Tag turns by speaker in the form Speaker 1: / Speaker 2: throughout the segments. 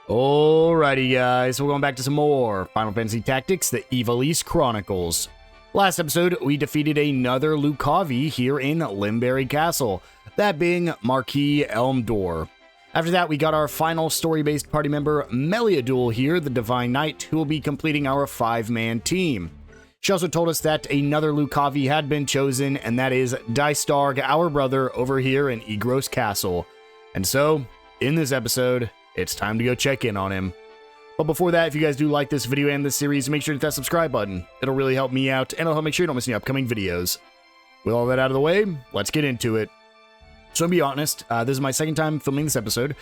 Speaker 1: Alrighty guys, we're going back to some more Final Fantasy Tactics, the Ivalice Chronicles. Last episode, we defeated another Lucavi here in Limberry Castle, that being Marquis Elmdor. After that, we got our final story-based party member, Meliadul here, the Divine Knight, who will be completing our 5-man team. She also told us that another Lucavi had been chosen, and that is Dystarg, our brother, over here in Igros Castle. And so, in this episode, it's time to go check in on him. But before that, if you guys do like this video and this series, make sure to hit that subscribe button. It'll really help me out, and it'll help make sure you don't miss any upcoming videos. With all that out of the way, let's get into it. So to be honest, this is my second time filming this episode,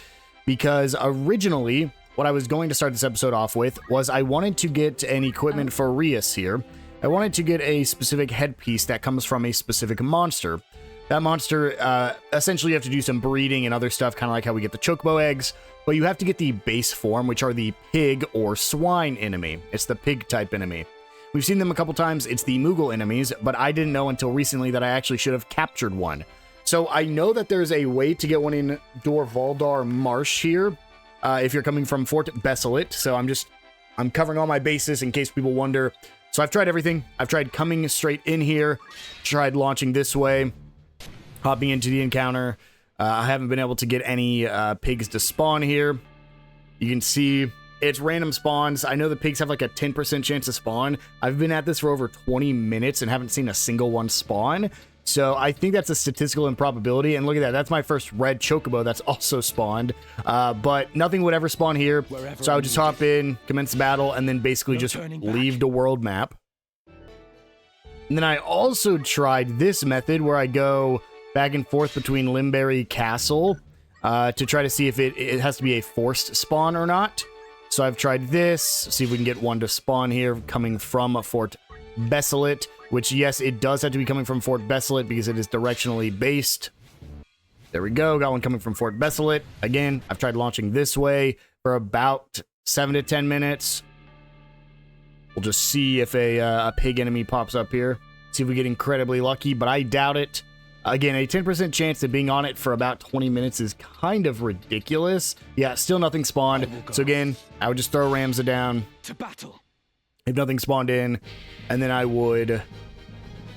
Speaker 1: because originally, what I was going to start this episode off with was I wanted to get an equipment for Rias here. I wanted to get a specific headpiece that comes from a specific monster. That monster, essentially you have to do some breeding and other stuff, kind of like how we get the chocobo eggs, but you have to get the base form, which are the pig or swine enemy. It's the pig type enemy. We've seen them a couple times. It's the Moogle enemies, but I didn't know until recently that I actually should have captured one. So I know that there's a way to get one in Dorvaldar Marsh here, if you're coming from Fort Besselit. So I'm covering all my bases in case people wonder. So I've tried everything. I've tried coming straight in here, tried launching this way, hopping into the encounter. I haven't been able to get any pigs to spawn here. You can see it's random spawns. I know the pigs have like a 10% chance to spawn. I've been at this for over 20 minutes and haven't seen a single one spawn. So I think that's a statistical improbability. And look at that. That's my first red chocobo that's also spawned. But nothing would ever spawn here. So I would just hop in, commence the battle, and then basically just leave the world map. And then I also tried this method where I go back and forth between Limberry Castle to try to see if it has to be a forced spawn or not. So I've tried this, see if we can get one to spawn here coming from Fort Besselit, which yes, it does have to be coming from Fort Besselit because it is directionally based. There we go, got one coming from Fort Besselit. Again, I've tried launching this way for about 7 to 10 minutes. We'll just see if a pig enemy pops up here. See if we get incredibly lucky, but I doubt it. Again, a 10% chance of being on it for about 20 minutes is kind of ridiculous. Yeah, still nothing spawned. So again, I would just throw Ramza down
Speaker 2: to battle
Speaker 1: if nothing spawned in, and then I would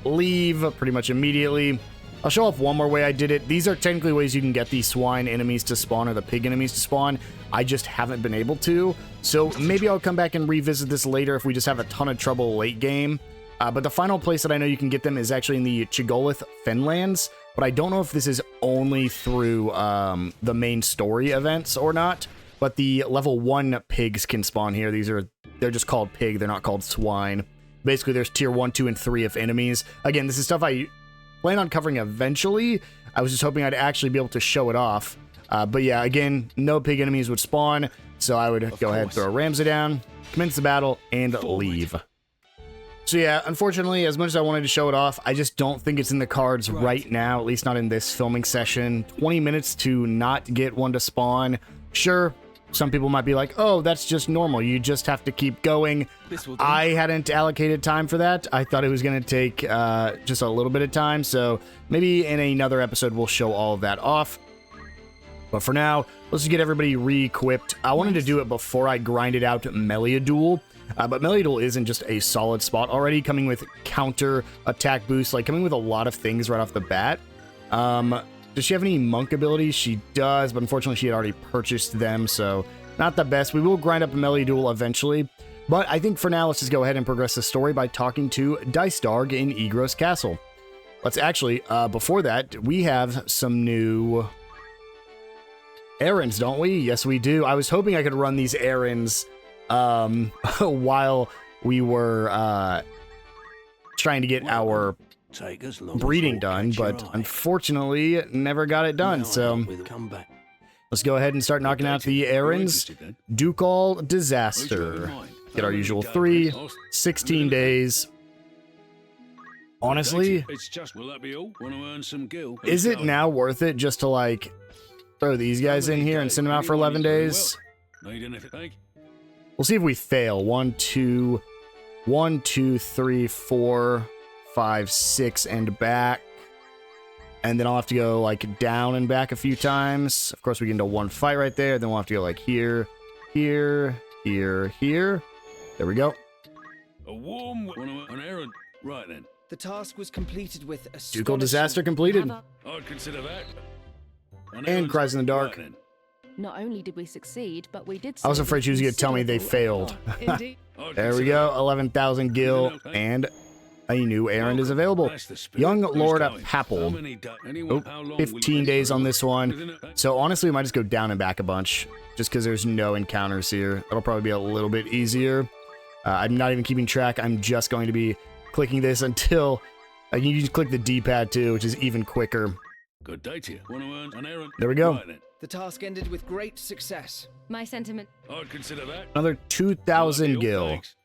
Speaker 1: leave pretty much immediately. I'll show off one more way I did it. These are technically ways you can get the swine enemies to spawn or the pig enemies to spawn. I just haven't been able to. So maybe I'll come back and revisit this later if we just have a ton of trouble late game. But the final place that I know you can get them is actually in the Chigolith Fenlands. But I don't know if this is only through the main story events or not. But the level 1 pigs can spawn here. They're just called pig. They're not called swine. Basically, there's tier 1, 2, and 3 of enemies. Again, this is stuff I plan on covering eventually. I was just hoping I'd actually be able to show it off. But yeah, again, no pig enemies would spawn. So I would go ahead and throw Ramza down, commence the battle, and leave. So yeah, unfortunately, as much as I wanted to show it off, I just don't think it's in the cards right now, at least not in this filming session. 20 minutes to not get one to spawn. Sure, some people might be like, oh, that's just normal. You just have to keep going. I hadn't allocated time for that. I thought it was going to take just a little bit of time. So maybe in another episode, we'll show all of that off. But for now, let's just get everybody re-equipped. I wanted to do it before I grinded out Meliadul. But Meliadul isn't just a solid spot already, coming with counter attack boost, like coming with a lot of things right off the bat. Does she have any monk abilities? She does, but unfortunately she had already purchased them, so not the best. We will grind up Meliadul eventually, but I think for now, let's just go ahead and progress the story by talking to Dystarg in Igros Castle. Let's actually, before that, we have some new errands, don't we? Yes, we do. I was hoping I could run these errands while we were trying to get our breeding done, but unfortunately never got it done. So let's go ahead and start knocking out the errands. Ducal Disaster. Get our usual 3, 16 days. Honestly, is it now worth it just to like throw these guys in here and send them out for 11 days? We'll see if we fail. 1, 2, 3, 4, 5, 6, and back. And then I'll have to go like down and back a few times. Of course, we get into one fight right there. Then we'll have to go like here, here, here, here. There we go.
Speaker 2: A warm an errand. Right then.
Speaker 3: The task was completed with a
Speaker 1: Ducal disaster completed.
Speaker 2: I'd consider that.
Speaker 1: And Cries in the Dark.
Speaker 2: Right then.
Speaker 4: Not only did we succeed, but we did.
Speaker 1: I was afraid she was going to tell me they failed. There we go. 11,000 gil and a new errand is available. Young Lord of Happel. Oh, 15 days on this one. So honestly, we might just go down and back a bunch. Just because there's no encounters here. That'll probably be a little bit easier. I'm not even keeping track. I'm just going to be clicking this until... you can just click the D-pad too, which is even quicker.
Speaker 2: Good day to you.
Speaker 1: There we go.
Speaker 3: The task ended with great success.
Speaker 4: My sentiment.
Speaker 2: I'd consider that.
Speaker 1: Another 2,000 gil.
Speaker 2: Thanks.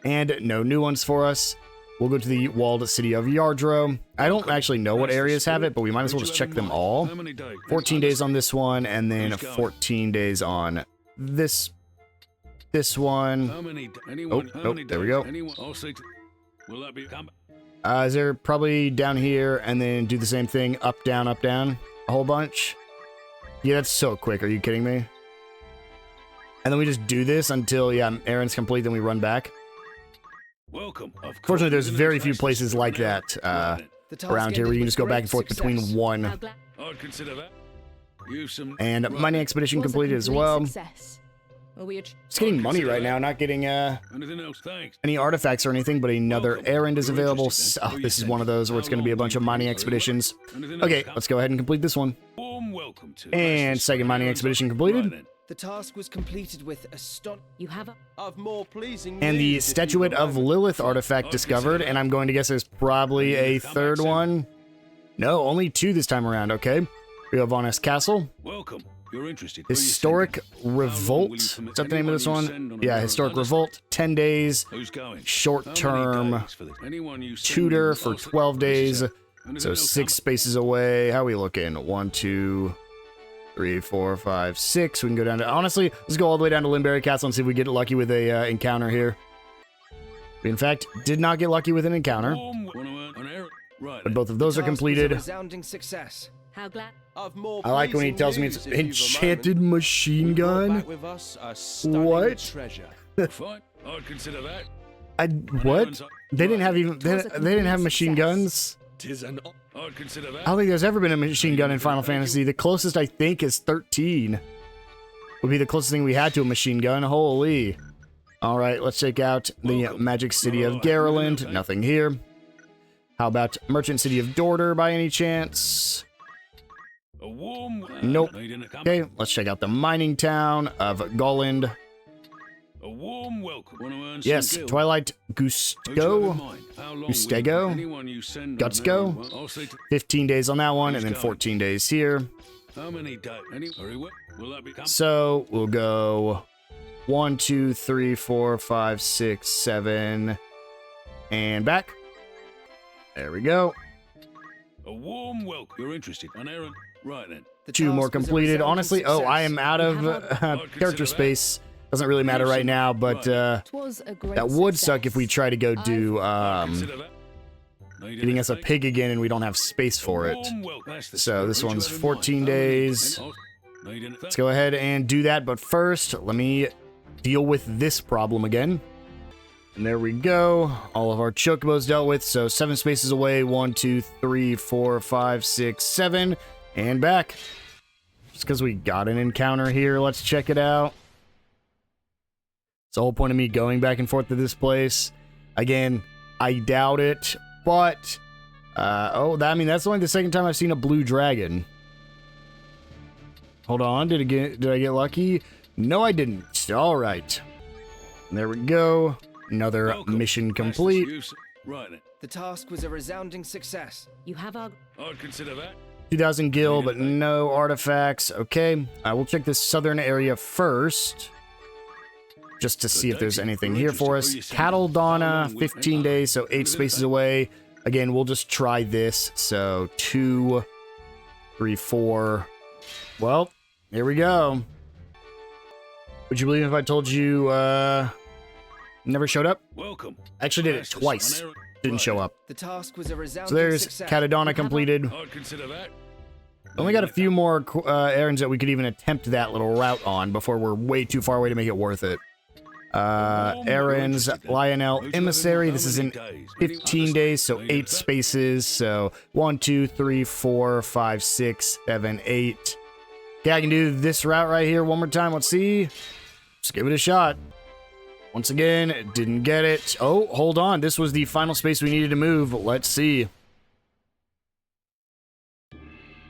Speaker 1: And no new ones for us. We'll go to the walled city of Yardro. I don't actually know what areas have it, but we might as well just check them all. 14 days on this one, and then 14 days on this one. Oh, nope, there we go. Is there probably down here, and then do the same thing, up, down, a whole bunch? Yeah, that's so quick. Are you kidding me? And then we just do this until, yeah, errand's complete, then we run back.
Speaker 2: Welcome.
Speaker 1: Fortunately, there's very few places like that around here where you can just go back and forth between one.
Speaker 2: I'd consider that.
Speaker 1: And mining expedition completed as well. Just getting money right now, not getting
Speaker 2: Anything else? Thanks.
Speaker 1: any artifacts or anything, but another errand is available. Oh, this is one of those where it's going to be a bunch of mining expeditions. Okay, let's go ahead and complete this one.
Speaker 2: Warm welcome to.
Speaker 1: And second mining expedition completed.
Speaker 3: The task was completed with
Speaker 4: You have a.
Speaker 3: of more pleasing
Speaker 1: And the
Speaker 3: news if
Speaker 1: Statuette
Speaker 3: you
Speaker 1: of Lilith artifact discovered, and I'm going to guess there's probably a third one. No, only two this time around, okay. We have Honest Castle.
Speaker 2: Welcome. You're interested.
Speaker 1: Historic Revolt. Is that the name of this one? Yeah, Historic Revolt. 10 days.
Speaker 2: Who's going?
Speaker 1: Short term. Tutor for 12 days. So 6 spaces away. How are we looking? 1, 2, 3, 4, 5, 6. We can go down to... Honestly, let's go all the way down to Limberry Castle and see if we get lucky with a encounter here. We, in fact, did not get lucky with an encounter. But both of those are completed.
Speaker 3: Resounding success.
Speaker 4: How glad.
Speaker 3: Of more
Speaker 1: I like when he tells me it's enchanted machine gun. What?
Speaker 2: Fine. I'd consider that.
Speaker 1: What? They didn't have even... They didn't have machine guns?
Speaker 2: I'd consider that.
Speaker 1: I don't think there's ever been a machine gun in Final Fantasy. The closest, I think, is 13. Would be the closest thing we had to a machine gun. Holy. Alright, let's check out the Magic City of Garland. Nothing here. How about Merchant City of Dorder by any chance?
Speaker 2: A warm.
Speaker 1: Nope. Okay, let's check out the mining town of Golland.
Speaker 2: A warm welcome.
Speaker 1: Yes, Twilight Gustego. Gutsko. 15 days on that one, and then 14 days here.
Speaker 2: How many days? Will that become?
Speaker 1: So we'll go 1, 2, 3, 4, 5, 6, 7, and back. There we go.
Speaker 2: A warm welcome. You're interested? An errand? Right then.
Speaker 3: The
Speaker 1: 2
Speaker 3: task
Speaker 1: more
Speaker 3: was a
Speaker 1: completed.
Speaker 3: resounding
Speaker 1: Honestly, oh, I am out of character space. Doesn't really matter right now, but
Speaker 4: Was a great
Speaker 1: that would
Speaker 4: success.
Speaker 1: suck if we try to go do
Speaker 2: Consider that.
Speaker 1: getting us a pig again and we don't have space for it. So this one's 14 days. Let's go ahead and do that, but first, let me deal with this problem again. And there we go. All of our chocobos dealt with, so 7 spaces away. 1, 2, 3, 4, 5, 6, 7, and back. Just because we got an encounter here, let's check it out. It's the whole point of me going back and forth to this place. Again, I doubt it, but... I mean, that's only the second time I've seen a blue dragon. Hold on, did I get lucky? No, I didn't. All right. There we go. Another mission complete.
Speaker 2: Right then.
Speaker 3: The task was a resounding success.
Speaker 4: You have a.
Speaker 2: I'd consider that.
Speaker 1: 2,000 gil, but no artifacts. Okay, we'll check this southern area first. Just to see if there's anything here for us. Cattle Donna, 15 days, so 8 spaces away. Again, we'll just try this. So 2, 3, 4. Well, here we go. Would you believe if I told you never showed up?
Speaker 2: Welcome.
Speaker 1: I actually did it twice. Didn't show up.
Speaker 3: The task was a resounding
Speaker 1: So there's
Speaker 3: success.
Speaker 1: Catadonna completed.
Speaker 2: I'd consider that.
Speaker 1: Only got a few more errands that we could even attempt that little route on before we're way too far away to make it worth it. Errands, Lionel, Emissary. This is in 15 days, so 8 spaces. So 1, 2, 3, 4, 5, 6, 7, 8. Okay, I can do this route right here one more time. Let's see. Let's give it a shot. Once again, didn't get it. Oh, hold on. This was the final space we needed to move. Let's see.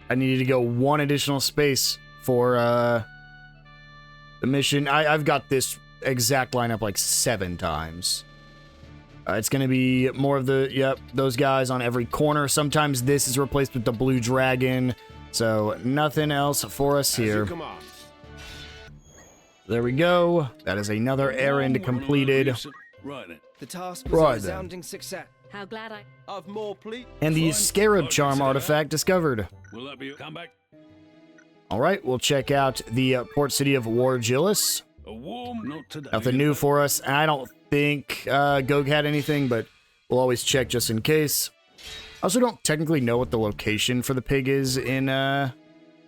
Speaker 1: I needed to go 1 additional space for the mission. I've got this exact lineup like 7 times. It's going to be more of the, yep, those guys on every corner. Sometimes this is replaced with the blue dragon. So nothing else for us here. There we go. That is another errand completed.
Speaker 3: The task was
Speaker 1: Right
Speaker 3: a resounding success.
Speaker 4: How glad I...
Speaker 3: I've more please.
Speaker 1: And the Scarab Charm artifact discovered.
Speaker 2: Will that be come back?
Speaker 1: All right, we'll check out the port city of Wargilis.
Speaker 2: A warm, not today.
Speaker 1: Nothing new for us. I don't think Gog had anything, but we'll always check just in case. I also don't technically know what the location for the pig is in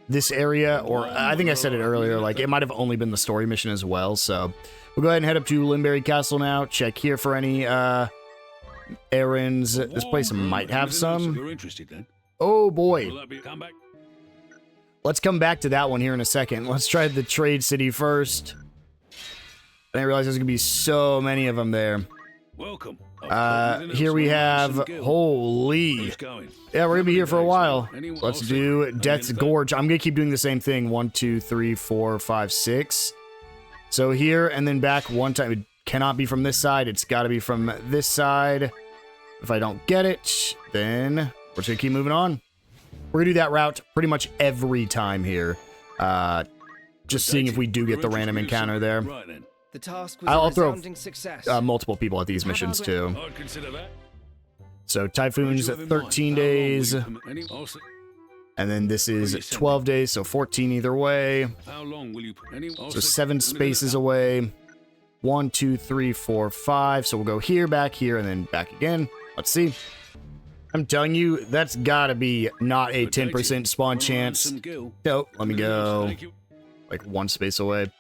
Speaker 1: this area, or I think I said it earlier, like it might have only been the story mission as well. So we'll go ahead and head up to Limberry Castle now. Check here for any errands. This place might have some.
Speaker 2: You're interested then?
Speaker 1: Oh boy.
Speaker 2: Will that be come back?
Speaker 1: Let's come back to that one here in a second. Let's try the trade city first. I didn't realize there's gonna be so many of them there.
Speaker 2: Welcome.
Speaker 1: Here we have, holy. Yeah, we're gonna be here for a while. Let's do Death's Gorge. I'm gonna keep doing the same thing. 1, 2, 3, 4, 5, 6. So here and then back one time. It cannot be from this side. It's gotta be from this side. If I don't get it, then we're just gonna keep moving on. We're gonna do that route pretty much every time here. Just seeing if we do get the random encounter there.
Speaker 3: The task was
Speaker 1: I'll
Speaker 3: a
Speaker 1: throw
Speaker 3: resounding success.
Speaker 1: multiple people at these missions too.
Speaker 2: I'd consider that.
Speaker 1: So Typhoon's 13 days, and then this is 12 days, so 14 either way.
Speaker 2: How long will you
Speaker 1: So 7 spaces away. 1, 2, 3, 4, 5. So we'll go here, and then back again. Let's see. I'm telling you, that's gotta be not a 10% spawn chance. Nope, let me go like 1 space away.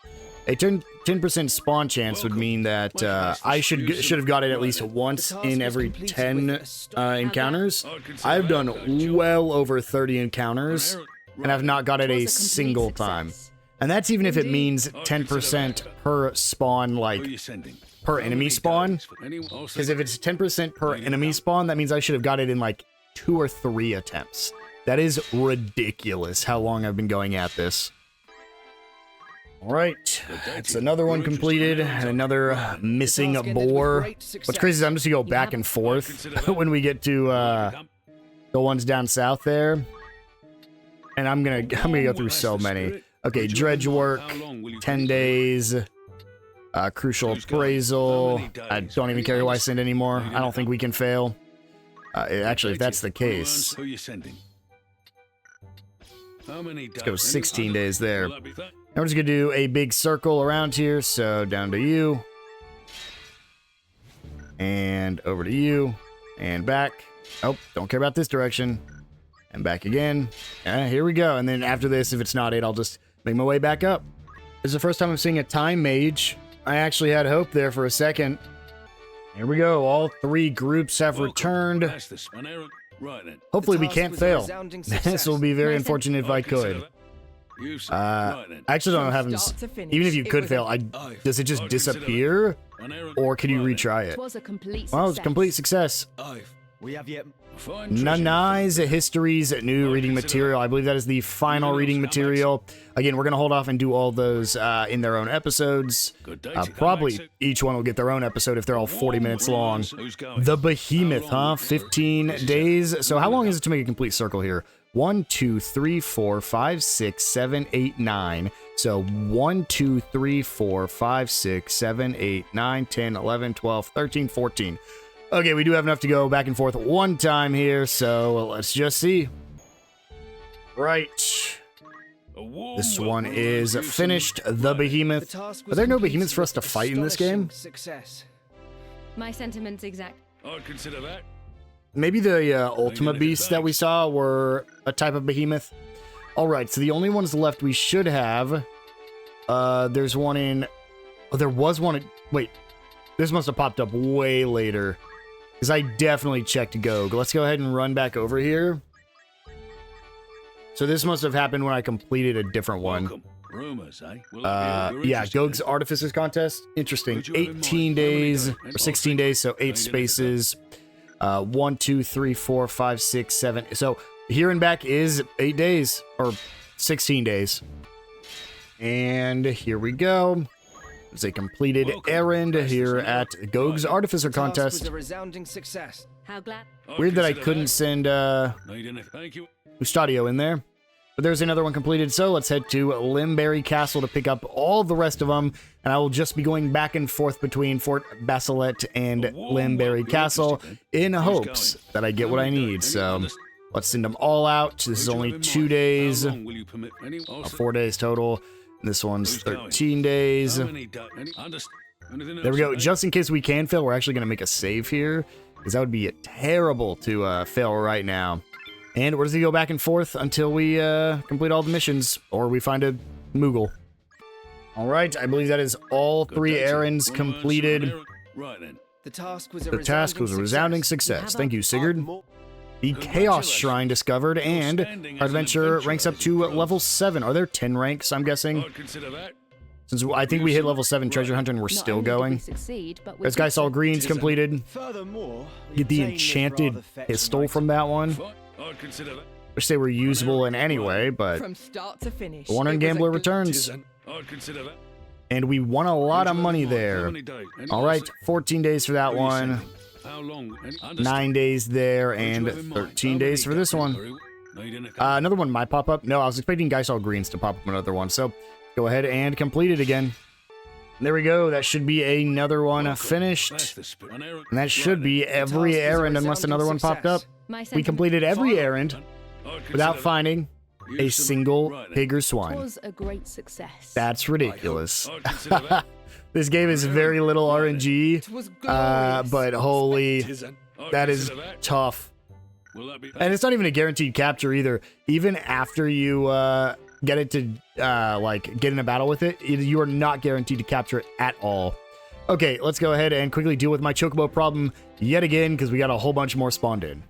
Speaker 1: A 10% spawn chance would mean that I should have got it at least once in every 10 encounters. I've done well over 30 encounters, and I've not got it a single time. And that's even if it means 10% per spawn, like per enemy spawn. Because if it's 10% per enemy spawn, that means I should have got it in like 2 or 3 attempts. That is ridiculous how long I've been going at this. Alright, that's another one completed, and another missing boar. What's crazy is I'm just gonna go back and forth when we get to the ones down south there. And I'm gonna go through so many. Okay, dredge work, 10 days, crucial appraisal. I don't even care who I send anymore. I don't think we can fail. Actually, if that's the case, let's go 16 days there. Now we're just gonna do a big circle around here, so down to you. And over to you. And back. Oh, don't care about this direction. And back again. Here we go. And then after this, if it's not 8, I'll just make my way back up. This is the first time I'm seeing a time mage. I actually had hope there for a second. Here we go. All 3 groups have returned. Hopefully we can't fail. This will be very unfortunate if I could. I actually don't know what happens. Even if you could fail, does it just disappear? Or can you retry it? Well, it's a complete success.
Speaker 3: We have yet.
Speaker 1: Nanai's History's new reading material. I believe that is the final reading material. Again, we're going to hold off and do all those in their own episodes. Probably each one will get their own episode if they're all 40 minutes long. The Behemoth, huh? 15 days. So how long is it to make a complete circle here? 1, 2, 3, 4, 5, 6, 7, 8, 9. So 1, 2, 3, 4, 5, 6, 7, 8, 9, 10, 11, 12, 13, 14. Okay, we do have enough to go back and forth one time here, so let's just see. Right. This one is finished. The Behemoth. Are there no behemoths for us to fight in this game?
Speaker 4: My sentiments exact.
Speaker 2: I'd consider that.
Speaker 1: Maybe the Ultima Beasts that we saw were a type of behemoth. Alright, so the only ones left we should have... there's one in... Oh, there was one in... Wait. This must have popped up way later. Because I definitely checked Gog. Let's go ahead and run back over here. So this must have happened when I completed a different one.
Speaker 2: Welcome. Rumors, eh?
Speaker 1: Yeah, Gog's Artificers Contest. Interesting. 18 days, or 16 days, so 8 spaces. 1, 2, 3, 4, 5, 6, 7. So here and back is 8 days, or 16 days. And here we go. It's a completed errand here at Gog's Artificer
Speaker 3: The task
Speaker 1: Contest.
Speaker 3: was a resounding success.
Speaker 4: How glad.
Speaker 1: Weird that I couldn't send
Speaker 2: Thank you.
Speaker 1: Ustadio in there. But there's another one completed, so let's head to Limberry Castle to pick up all the rest of them. And I will just be going back and forth between Fort Basilet and Limberry Castle in hopes that I get what I need. So let's send them all out. This is only 2 days, 4 days total. This one's 13 days. There we go. Just in case we can fail, we're actually going to make a save here, because that would be terrible to fail right now. And we're just going to go back and forth until we complete all the missions, or we find a Moogle. All right, I believe that is all 3 errands completed.
Speaker 2: Right then.
Speaker 3: The task was a
Speaker 1: resounding success. Thank you, Sigurd. The Chaos Shrine discovered, and our adventure ranks up to level 7. Are there 10 ranks, I'm guessing?
Speaker 2: I'd consider that.
Speaker 1: Since I think we hit level 7 treasure hunt and we're still going. As Guy Saw Green's completed.
Speaker 3: Furthermore,
Speaker 1: Get the enchanted pistol from that one.
Speaker 2: I'd consider that.
Speaker 1: Wish they were usable in any way, but
Speaker 5: From start to finish.
Speaker 1: the Wandering Gambler returns.
Speaker 2: I'd consider that.
Speaker 1: And we won a lot of money there. Alright, 14 days for that one.
Speaker 2: How long?
Speaker 1: 9 days there, and 13 days for this one. Another one might pop up. No, I was expecting Guy Saw Greens to pop up another one, so go ahead and complete it again. There we go. That should be another one finished. And that should be every errand unless another one popped up. We completed every errand without finding a single pig or swine.
Speaker 5: Was a great success.
Speaker 1: That's ridiculous. This game is very little RNG, but holy, that is tough. And it's not even a guaranteed capture either. Even after you get it to like get in a battle with it, you are not guaranteed to capture it at all. Okay, let's go ahead and quickly deal with my chocobo problem yet again, because we got a whole bunch more spawned in.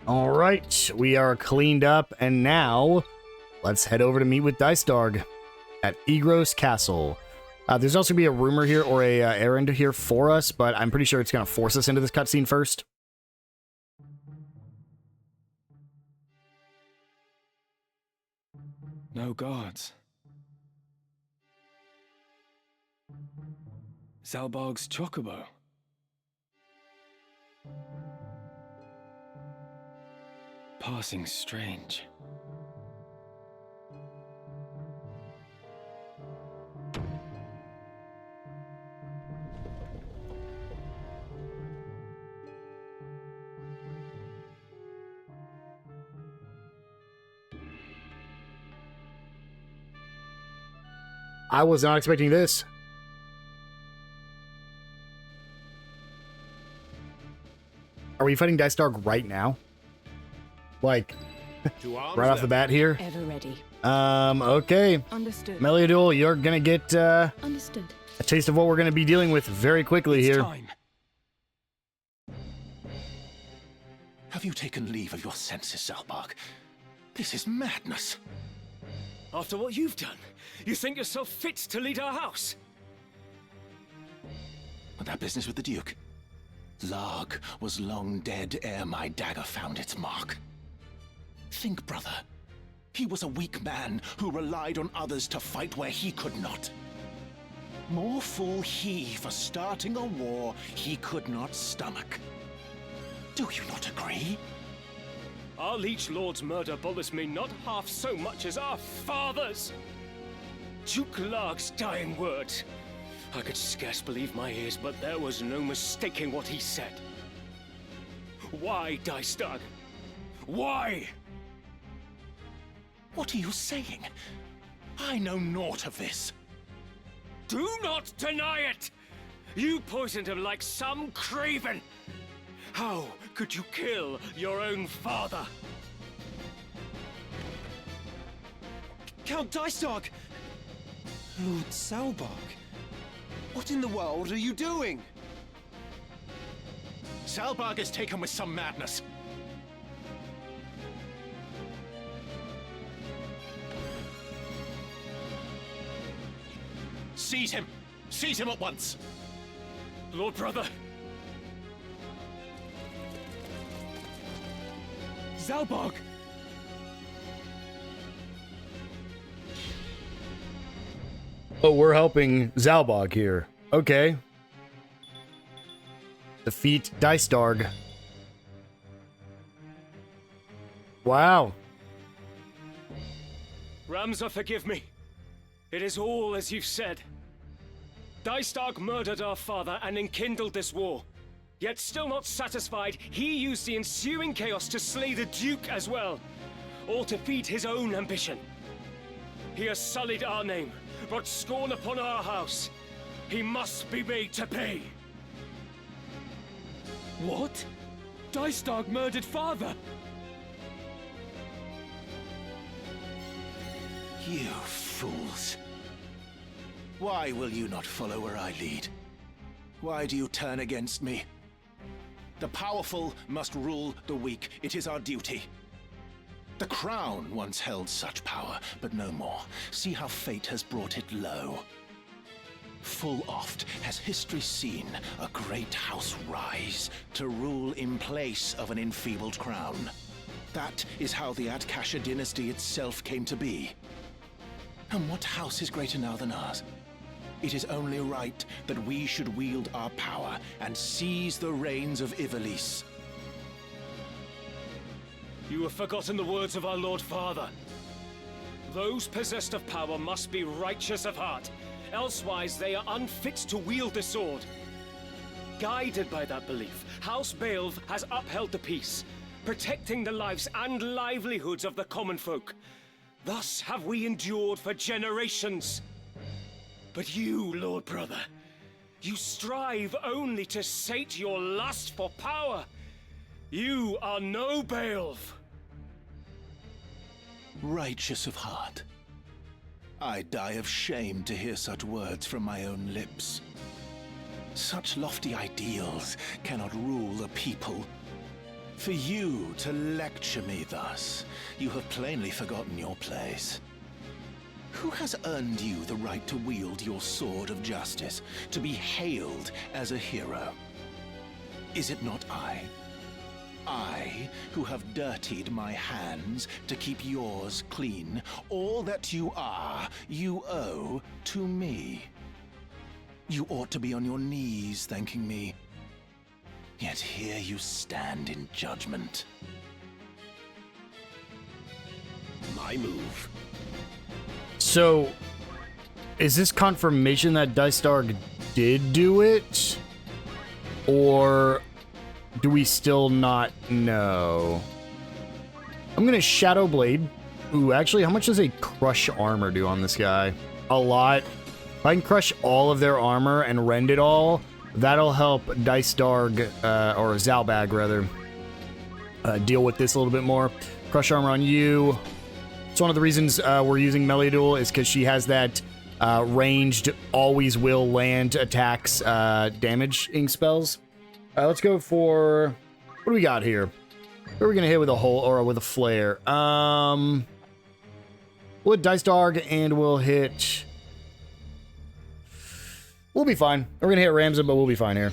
Speaker 1: All right, we are cleaned up, and now let's head over to meet with Dice Dog at Egros Castle. There's also going to be a rumor here, or a errand here for us, but I'm pretty sure it's going to force us into this cutscene first.
Speaker 6: No guards. Zalbog's chocobo. Passing strange.
Speaker 1: I was not expecting this. Are we fighting Dice Dog right now? Like, right off the bat here?
Speaker 5: Ever ready.
Speaker 1: Okay.
Speaker 5: Understood.
Speaker 1: Meliadul, you're gonna get
Speaker 5: Understood.
Speaker 1: a taste of what we're gonna be dealing with very quickly
Speaker 6: It's
Speaker 1: here.
Speaker 6: time. Have you taken leave of your senses, Zalbog? This is madness.
Speaker 7: After what you've done, you think yourself fit to lead our house?
Speaker 6: And that business with the Duke? Larg was long dead ere my dagger found its mark. Think, brother. He was a weak man who relied on others to fight where he could not. More fool he for starting a war he could not stomach. Do you not agree?
Speaker 7: Our liege lord's murder bothers me not half so much as our father's. Duke Larg's dying words. I could scarce believe my ears, but there was no mistaking what he said. Why, Dice Dog? Why?
Speaker 6: What are you saying? I know naught of this.
Speaker 7: Do not deny it! You poisoned him like some craven! How could you kill your own father?
Speaker 3: Count Dystark! Lord Salbark, what in the world are you doing?
Speaker 6: Salbarg is taken with some madness. Seize him! Seize him at once!
Speaker 7: Lord Brother,
Speaker 3: Salbark!
Speaker 1: Oh, we're helping Zalbog here. Okay. Defeat Dystarg. Wow.
Speaker 7: Ramza, forgive me. It is all as you've said. Dystark murdered our father and enkindled this war. Yet still not satisfied, he used the ensuing chaos to slay the Duke as well. All to feed his own ambition. He has sullied our name, brought scorn upon our house. He must be made to pay.
Speaker 3: What? Dystark murdered father?
Speaker 6: You fools. Why will you not follow where I lead? Why do you turn against me? The powerful must rule the weak. It is our duty. The crown once held such power, but no more. See how fate has brought it low. Full oft has history seen a great house rise to rule in place of an enfeebled crown. That is how the Atkasha dynasty itself came to be. And what house is greater now than ours? It is only right that we should wield our power and seize the reins of Ivalice.
Speaker 7: You have forgotten the words of our Lord Father. Those possessed of power must be righteous of heart, elsewise they are unfit to wield the sword. Guided by that belief, House Baelv has upheld the peace, protecting the lives and livelihoods of the common folk. Thus have we endured for generations. But you, Lord Brother, you strive only to sate your lust for power. You are no Baelv.
Speaker 6: Righteous of heart. I die of shame to hear such words from my own lips. Such lofty ideals cannot rule a people. For you to lecture me thus, you have plainly forgotten your place. Who has earned you the right to wield your sword of justice, to be hailed as a hero? Is it not I? I, who have dirtied my hands to keep yours clean. All that you are, you owe to me. You ought to be on your knees thanking me. Yet here you stand in judgment. My move.
Speaker 1: So, is this confirmation that Dystarg did do it? Or do we still not know? I'm gonna Shadow Blade. Ooh, actually, how much does a Crush Armor do on this guy? A lot. If I can crush all of their armor and rend it all, that'll help Dystarg, or Zalbag rather, deal with this a little bit more. Crush Armor on you. It's one of the reasons we're using Meliadul is because she has that ranged, always will land attacks damaging spells. Let's go for... What do we got here? Who are we going to hit with a hole or with a flare? We'll hit Dystarg and we'll hit... We'll be fine. We're going to hit Ramza, but we'll be fine here.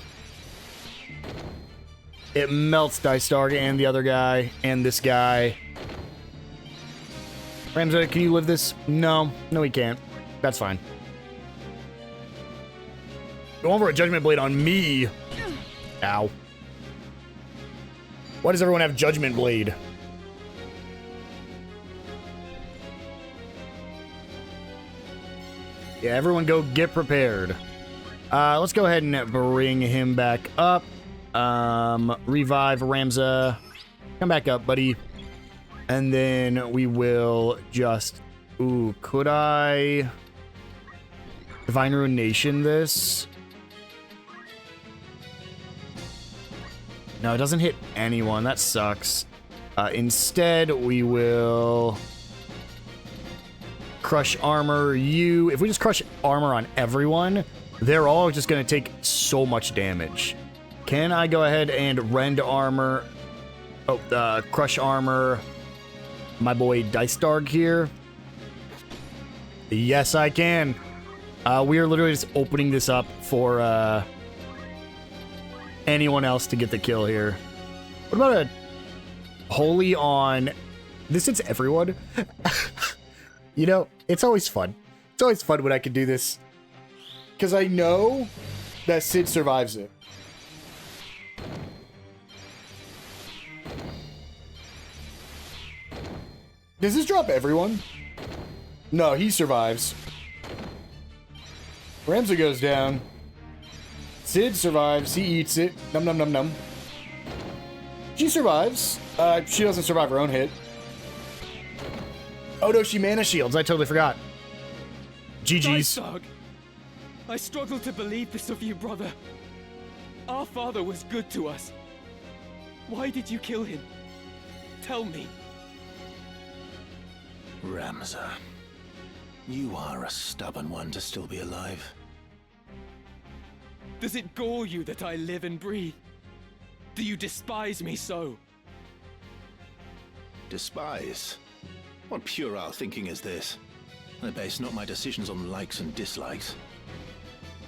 Speaker 1: It melts Dystarg and the other guy and this guy. Ramza, can you live this? No. No, he can't. That's fine. Going for a Judgment Blade on me. Ow. Why does everyone have Judgment Blade? Yeah, everyone go get prepared. Let's go ahead and bring him back up. Revive Ramza. Come back up, buddy. And then we will just... Ooh, could I... Divine Ruination this? No, it doesn't hit anyone. That sucks. Instead, we will... crush armor you. If we just crush armor on everyone, they're all just going to take so much damage. Can I go ahead and rend armor? Oh, crush armor. My boy Dice Darg here. Yes, I can. We are literally just opening this up for anyone else to get the kill here. What about a holy on... This hits everyone. You know, it's always fun. It's always fun when I can do this. Because I know that Sid survives it. Does this drop everyone? No, he survives. Ramza goes down. Sid survives. He eats it. Num num num num. She survives. She doesn't survive her own hit. Oh no, she mana shields. I totally forgot. GG's.
Speaker 3: Dog. I struggle to believe this of you, brother. Our father was good to us. Why did you kill him? Tell me.
Speaker 6: Ramza, you are a stubborn one to still be alive.
Speaker 3: Does it gore you that I live and breathe? Do you despise me so?
Speaker 6: Despise? What puerile thinking is this? I base not my decisions on likes and dislikes.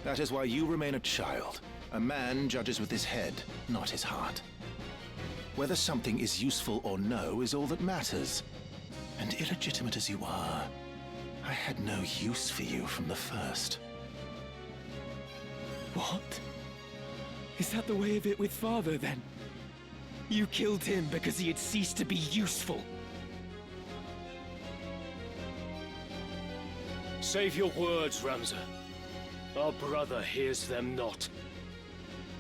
Speaker 6: That is why you remain a child. A man judges with his head, not his heart. Whether something is useful or no is all that matters. And illegitimate as you are, I had no use for you from the first.
Speaker 3: What? Is that the way of it with father, then? You killed him because he had ceased to be useful.
Speaker 7: Save your words, Ramza. Our brother hears them not.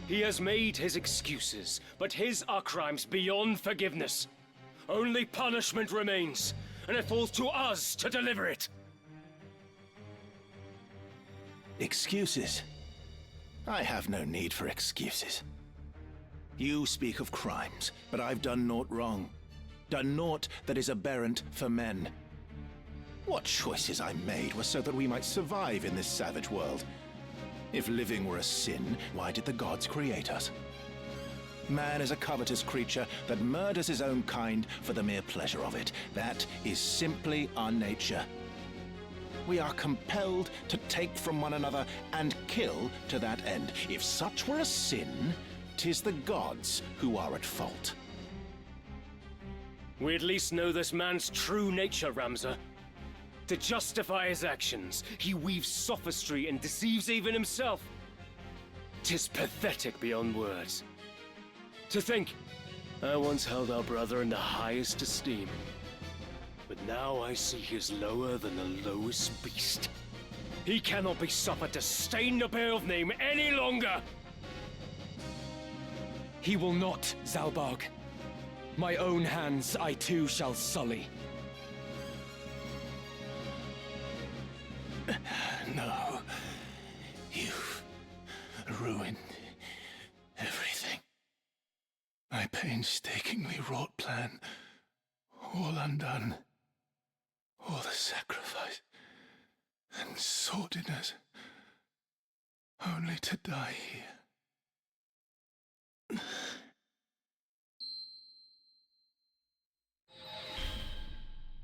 Speaker 7: He has made his excuses, but his are crimes beyond forgiveness. Only punishment remains, and it falls to us to deliver it.
Speaker 6: Excuses? I have no need for excuses. You speak of crimes, but I've done naught wrong. Done naught that is aberrant for men. What choices I made were so that we might survive in this savage world. If living were a sin, why did the gods create us? Man is a covetous creature that murders his own kind for the mere pleasure of it. That is simply our nature. We are compelled to take from one another and kill to that end. If such were a sin, 'tis the gods who are at fault.
Speaker 7: We at least know this man's true nature, Ramza. To justify his actions, he weaves sophistry and deceives even himself. 'Tis pathetic beyond words. To think, I once held our brother in the highest esteem. But now I see he is lower than the lowest beast. He cannot be suffered to stain the Beowulf name any longer!
Speaker 3: He will not, Zalbarg. My own hands I too shall sully.
Speaker 6: No. You've ruined everything. My painstakingly wrought plan, all undone. All the sacrifice and sordidness, only to die here.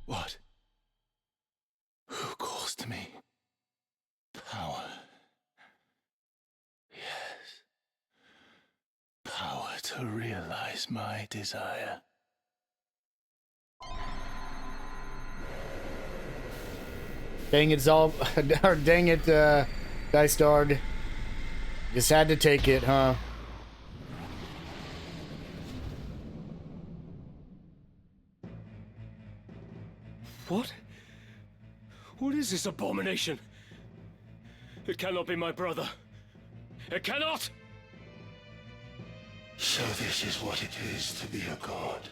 Speaker 6: What? Who calls to me? Power. Yes. Power to realize my desire.
Speaker 1: Dang it, or dang it, Dice Darg. Just had to take it, huh?
Speaker 7: What? What is this abomination? It cannot be my brother. It cannot!
Speaker 6: So this is what it is to be a god.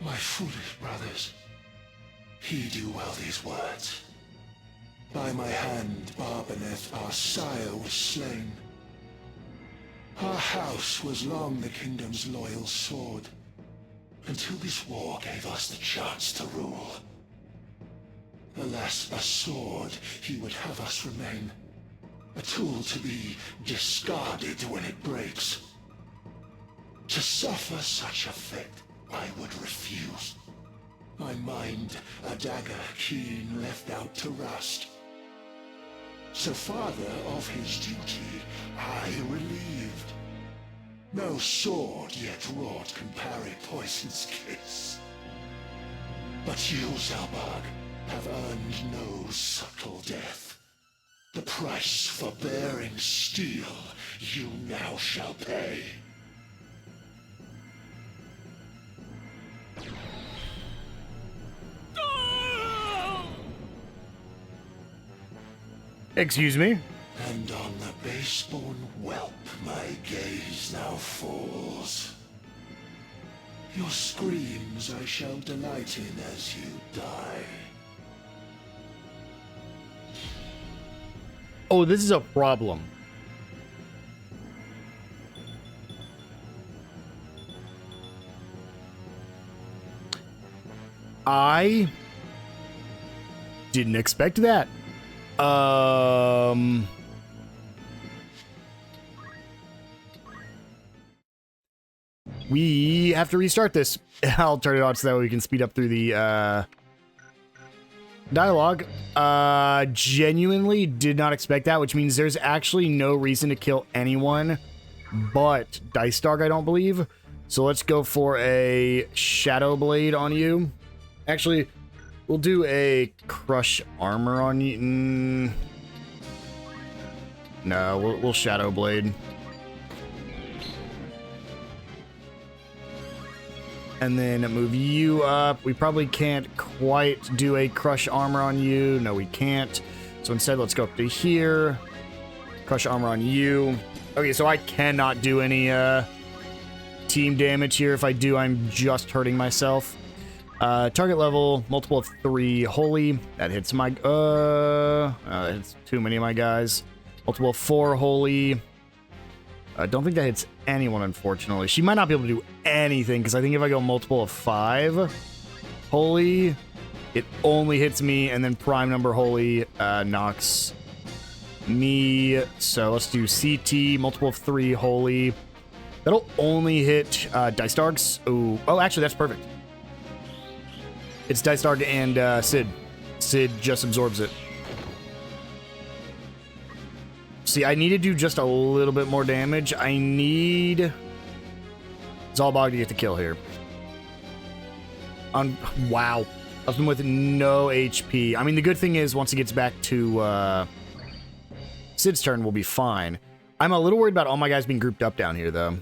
Speaker 6: My foolish brothers, heed you well these words. By my hand, Barbaneth, our sire, was slain. Our house was long the kingdom's loyal sword, until this war gave us the chance to rule. Alas, a sword he would have us remain, a tool to be discarded when it breaks. To suffer such a fate, I would refuse. My mind, a dagger keen left out to rust. So father of his duty, I relieved. No sword yet wrought can parry poison's kiss. But you, Zalbag, have earned no subtle death. The price for bearing steel you now shall pay.
Speaker 1: Excuse me?
Speaker 6: And on the baseborn whelp my gaze now falls. Your screams I shall delight in as you die.
Speaker 1: Oh, this is a problem. I didn't expect that. We have to restart this. I'll turn it on so that way we can speed up through the dialogue. Genuinely did not expect that, which means there's actually no reason to kill anyone but Dice Dog, I don't believe. So let's go for a Shadow Blade on you. Actually, we'll do a Crush Armor on you. No, we'll Shadow Blade. And then move you up. We probably can't quite do a Crush Armor on you. No, we can't. So instead, let's go up to here. Crush Armor on you. Okay, so I cannot do any team damage here. If I do, I'm just hurting myself. Target level, multiple of 3 holy. That hits my... that hits too many of my guys. Multiple of 4 holy. I don't think that hits anyone, unfortunately. She might not be able to do anything, because I think if I go multiple of 5 holy, it only hits me, and then prime number holy knocks me. So let's do CT, multiple of 3 holy. That'll only hit Dice Dogs. Oh, actually, that's perfect. It's Dice Dog and Sid. Sid just absorbs it. See, I need to do just a little bit more damage. I need Zalbog to get the kill here. Wow. Left him with no HP. I mean, the good thing is, once he gets back to Sid's turn, we'll be fine. I'm a little worried about all my guys being grouped up down here, though.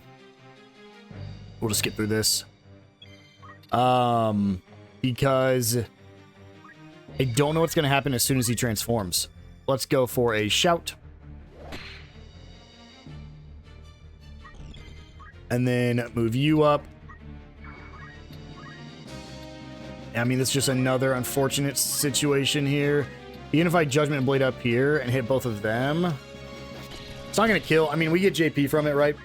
Speaker 1: We'll just skip through this. Because I don't know what's going to happen as soon as he transforms. Let's go for a Shout. And then move you up. I mean, that's just another unfortunate situation here. Even if I Judgment Blade up here and hit both of them, it's not going to kill. I mean, we get JP from it, right?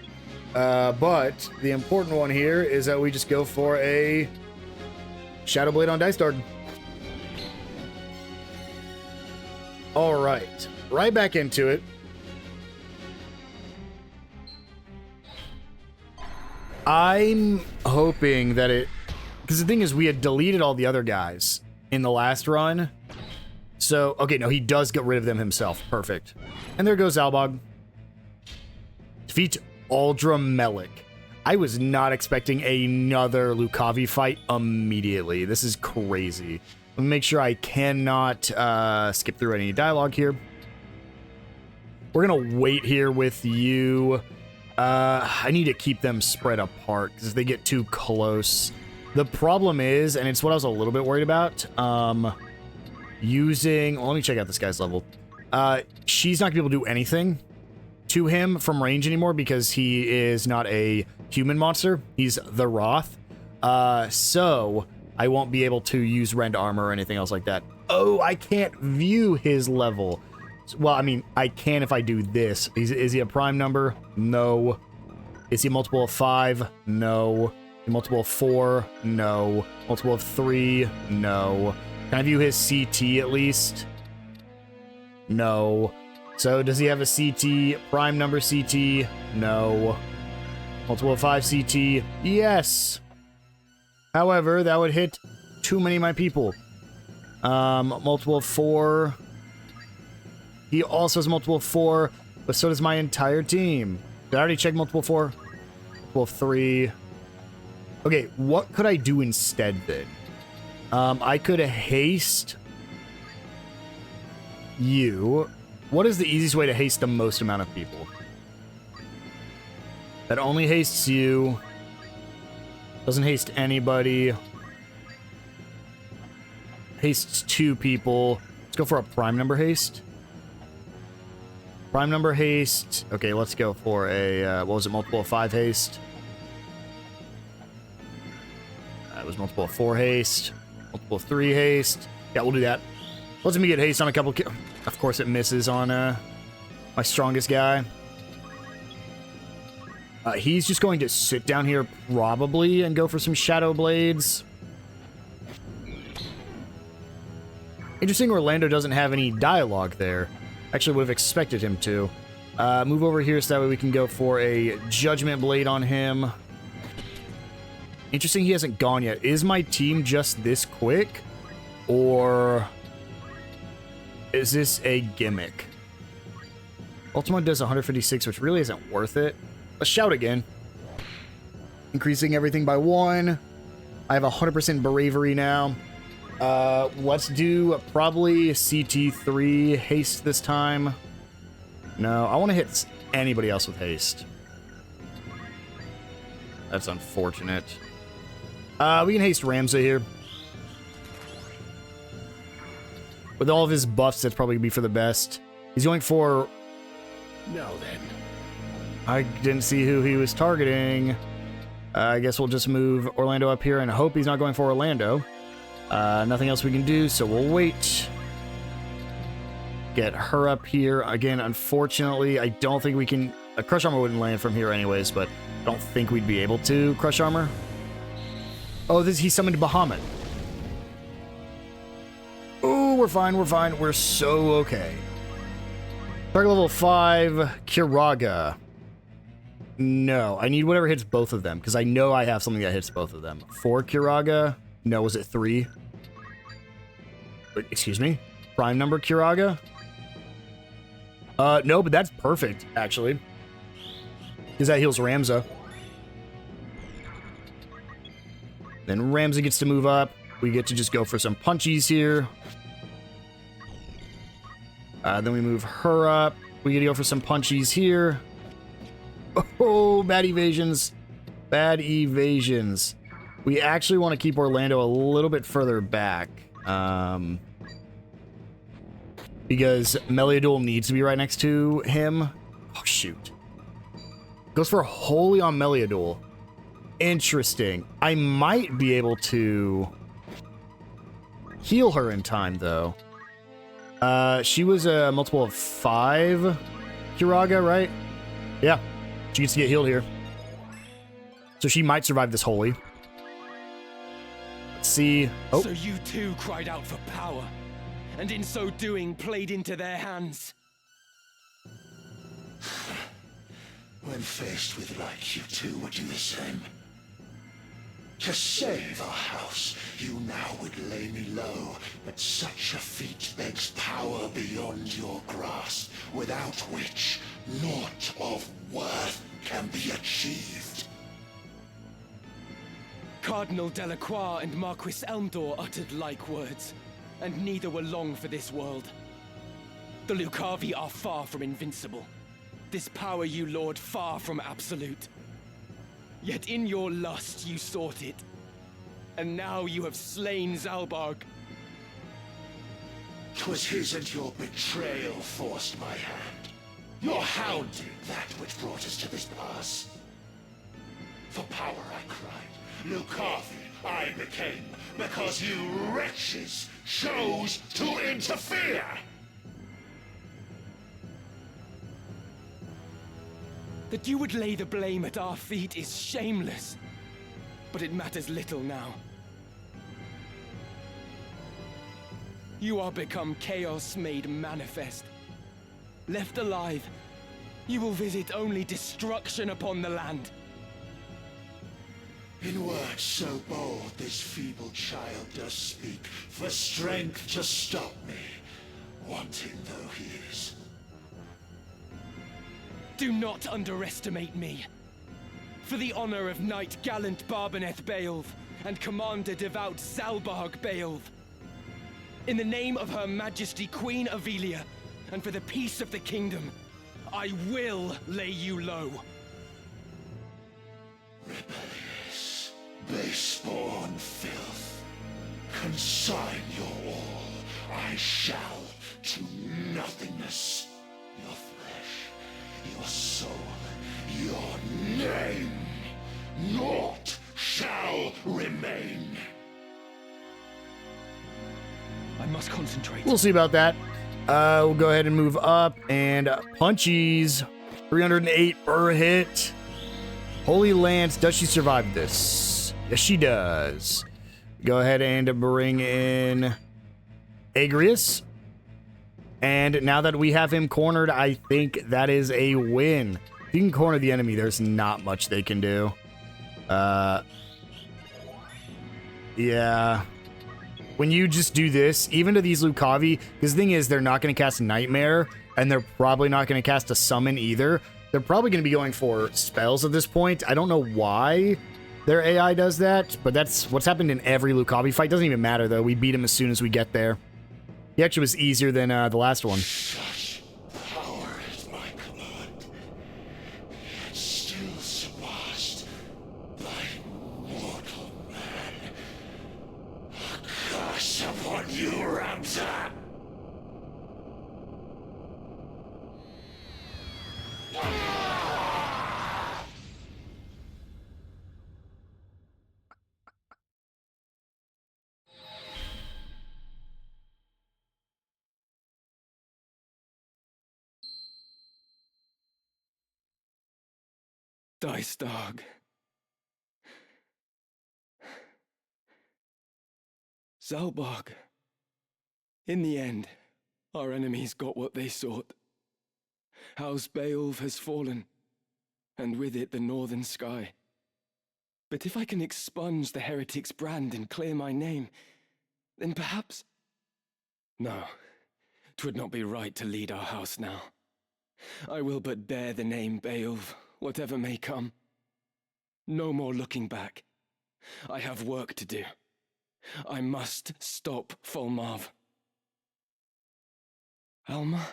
Speaker 1: But the important one here is that we just go for a Shadow Blade on Dice Dog. All right. Right back into it. I'm hoping that it... Because the thing is, we had deleted all the other guys in the last run. So, okay, no, he does get rid of them himself. Perfect. And there goes Zalbog. Defeat Aldra Melik. I was not expecting another Lucavi fight immediately. This is crazy. Let me make sure I cannot skip through any dialogue here. We're going to wait here with you. I need to keep them spread apart because if they get too close. The problem is, and it's what I was a little bit worried about, using... Well, let me check out this guy's level. She's not going to be able to do anything to him from range anymore because he is not a human monster. He's the Wrath. So I won't be able to use Rend Armor or anything else like that. Oh, I can't view his level. Well, I mean, I can if I do this. Is he a prime number? No. Is he a multiple of 5? No. A multiple of 4? No. Multiple of 3? No. Can I view his CT at least? No. So does he have a CT? Prime number CT? No. Multiple of 5 CT? Yes. However, that would hit too many of my people. Multiple of 4. He also has multiple of 4, but so does my entire team. Did I already check multiple 4? Multiple of 3. Okay, what could I do instead then? I could haste you. What is the easiest way to haste the most amount of people? That only hastes you. Doesn't haste anybody. Hastes 2 people. Let's go for a prime number haste. Prime number haste. Okay, let's go for a, what was it, multiple of 5 haste. That was multiple of 4 haste. Multiple of 3 haste. Yeah, we'll do that. Let's me get haste on a couple. Of course, it misses on my strongest guy. He's just going to sit down here probably and go for some Shadow Blades. Interesting, Orlando doesn't have any dialogue there. Actually, would have expected him to. Move over here so that way we can go for a Judgment Blade on him. Interesting, he hasn't gone yet. Is my team just this quick? Or is this a gimmick? Ultima does 156, which really isn't worth it. Let's shout again. Increasing everything by 1. I have 100% bravery now. Let's do probably CT3 haste this time. No, I want to hit anybody else with haste. That's unfortunate. We can haste Ramza here. With all of his buffs, that's probably going to be for the best. He's going for...
Speaker 6: Now then.
Speaker 1: I didn't see who he was targeting. I guess we'll just move Orlando up here and hope he's not going for Orlando. Nothing else we can do, so we'll wait. Get her up here. Again, unfortunately, I don't think we can... A Crush Armor wouldn't land from here anyways, but I don't think we'd be able to Crush Armor. Oh, he summoned Bahamut. Oh, we're fine, we're fine. We're so okay. Target level 5, Kiraga. No, I need whatever hits both of them, because I know I have something that hits both of them. 4 Kiraga? No, was it 3? Wait, excuse me? Prime number Kiraga? No, but that's perfect, actually. Because that heals Ramza. Then Ramza gets to move up. We get to just go for some punchies here. Then we move her up. We get to go for some punchies here. Oh, bad evasions. Bad evasions. We actually want to keep Orlando a little bit further back. Because Meliadul needs to be right next to him. Oh, shoot. Goes for Holy on Meliadul. Interesting. I might be able to heal her in time, though. She was a multiple of 5 Kiraga, right? Yeah. She gets to get healed here. So she might survive this Holy. Let's see. Oh.
Speaker 3: So you too cried out for power, and in so doing played into their hands.
Speaker 6: When faced with like, you too would do the same. To save our house, you now would lay me low, but such a feat begs power beyond your grasp, without which naught of worth can be achieved.
Speaker 3: Cardinal Delacroix and Marquis Elmdor uttered like words, and neither were long for this world. The Lucavi are far from invincible. This power you lord far from absolute. Yet in your lust you sought it, and now you have slain Zalbarg.
Speaker 6: 'Twas his and your betrayal forced my hand. Your hounding that which brought us to this pass. For power I cried, Lucavi I became, because you wretches chose to interfere!
Speaker 3: That you would lay the blame at our feet is shameless. But it matters little now. You are become chaos made manifest. Left alive, you will visit only destruction upon the land.
Speaker 8: In words so bold, this feeble child does speak, for strength to stop me, wanting though he is.
Speaker 3: Do not underestimate me. For the honor of Knight Gallant Barbaneth Beowulf and Commander Devout Zalbarg Beowulf. In the name of Her Majesty Queen Avelia, and for the peace of the kingdom, I will lay you low.
Speaker 8: Rebellious, base-born filth, consign your all, I shall to nothingness. Your flesh, your soul, your name, naught shall remain.
Speaker 3: I must concentrate.
Speaker 1: We'll see about that. We'll go ahead and move up. And punchies. 308 per hit. Holy Lance. Does she survive this? Yes, she does. Go ahead and bring in Agrius. And now that we have him cornered, I think that is a win. If you can corner the enemy, there's not much they can do. Yeah. When you just do this, even to these Lucavi, because the thing is, they're not going to cast Nightmare, and they're probably not going to cast a Summon either. They're probably going to be going for spells at this point. I don't know why their AI does that, but that's what's happened in every Lucavi fight. Doesn't even matter, though. We beat him as soon as we get there. He actually was easier than the last one.
Speaker 8: Such power at my command, yet still surpassed by mortal man. A curse upon you, Ramza!
Speaker 3: Dice Dog. Zalbarg. In the end, our enemies got what they sought. House Beowulf has fallen, and with it the northern sky. But if I can expunge the heretic's brand and clear my name, then perhaps... No, 'twould not be right to lead our house now. I will but bear the name Beowulf, whatever may come. No more looking back. I have work to do. I must stop Fulmarv. Alma,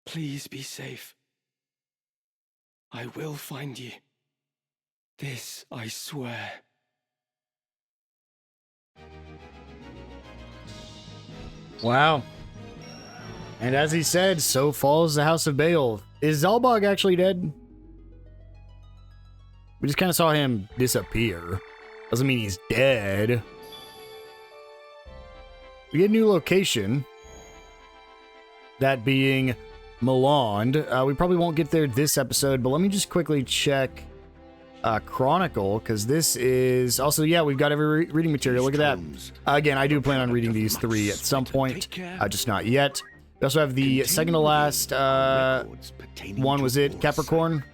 Speaker 3: please be safe. I will find you. This I swear.
Speaker 1: Wow. And as he said, so falls the House of Beowulf. Is Zalbarg actually dead? We just kind of saw him disappear. Doesn't mean he's dead. We get a new location. That being Milan. We probably won't get there this episode, but let me just quickly check Chronicle, because this is also, yeah, we've got every reading material. Look at that. Again, I do plan on reading these three at some point, just not yet. We also have the second to last one, was it Capricorn?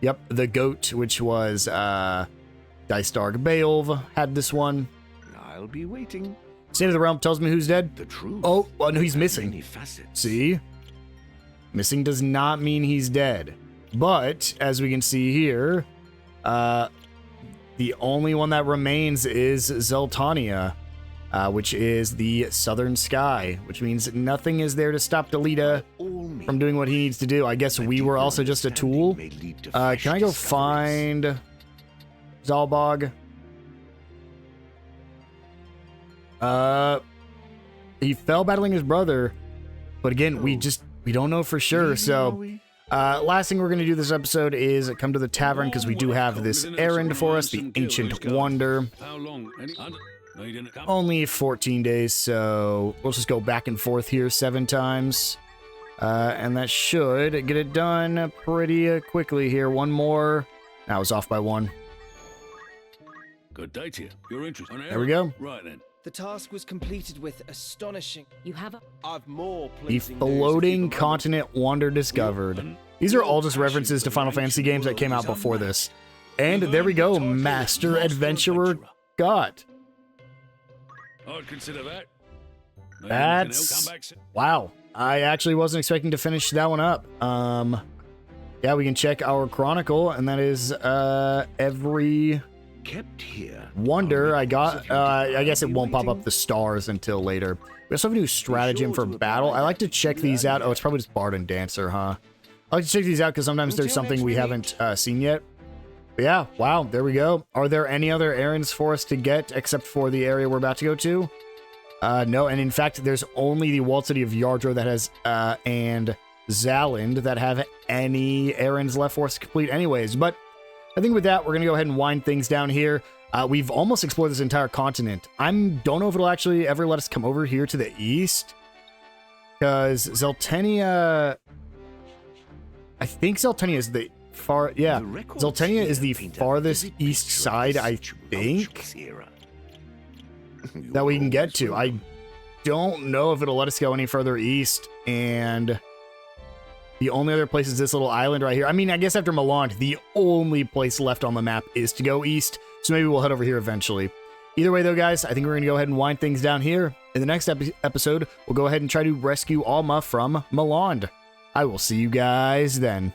Speaker 1: Yep, the goat, which was Dice Dog Beowulf had this one.
Speaker 9: I'll be waiting.
Speaker 1: State of the Realm tells me who's dead.
Speaker 9: The truth.
Speaker 1: Oh, well, no, he's missing. See? Missing does not mean he's dead. But, as we can see here, the only one that remains is Zeltania, which is the southern sky, which means nothing is there to stop Delita from doing what he needs to do. I guess we were also just a tool. Can I go find Zalbarg? He fell battling his brother, but again, we don't know for sure. So, last thing we're going to do this episode is come to the tavern, because we do have this errand for us, the Ancient Wonder. Only 14 days, so we'll just go back and forth here 7 times. And that should get it done pretty quickly here. One more. I was off by one.
Speaker 2: Good day to you. You're interested.
Speaker 1: There we go.
Speaker 2: Right then.
Speaker 3: The task was completed with astonishing.
Speaker 4: You have a...
Speaker 3: I've more
Speaker 1: The
Speaker 3: pleasing news
Speaker 1: floating
Speaker 3: if you
Speaker 1: continent wonder discovered. These are all just references to Final Fantasy games that came out before this. And there we go, Master Adventurer got.
Speaker 2: I'd consider that.
Speaker 1: That's... Wow. I actually wasn't expecting to finish that one up. Yeah, we can check our chronicle, and that is every
Speaker 9: Kept here.
Speaker 1: wonder I got. I guess it won't pop up the stars until later. We also have a new stratagem for battle. I like to check these out. Oh, it's probably just Bard and Dancer, huh? I like to check these out because sometimes there's something we haven't seen yet. But yeah, wow, there we go. Are there any other errands for us to get except for the area we're about to go to? No, and in fact, there's only the walled city of Yardro that has, and Zaland that have any errands left for us to complete anyways. But I think with that, we're going to go ahead and wind things down here. We've almost explored this entire continent. I don't know if it'll actually ever let us come over here to the east. Because Zeltenia... I think Zeltenia is the far... Yeah, Zeltenia is the farthest east side, I think, that we can get to. I don't know if it'll let us go any further east, and the only other place is this little island right here. I mean, I guess after Milan, the only place left on the map is to go east, so maybe we'll head over here eventually. Either way, though, guys, I think we're going to go ahead and wind things down here. In the next episode, we'll go ahead and try to rescue Alma from Milan. I will see you guys then.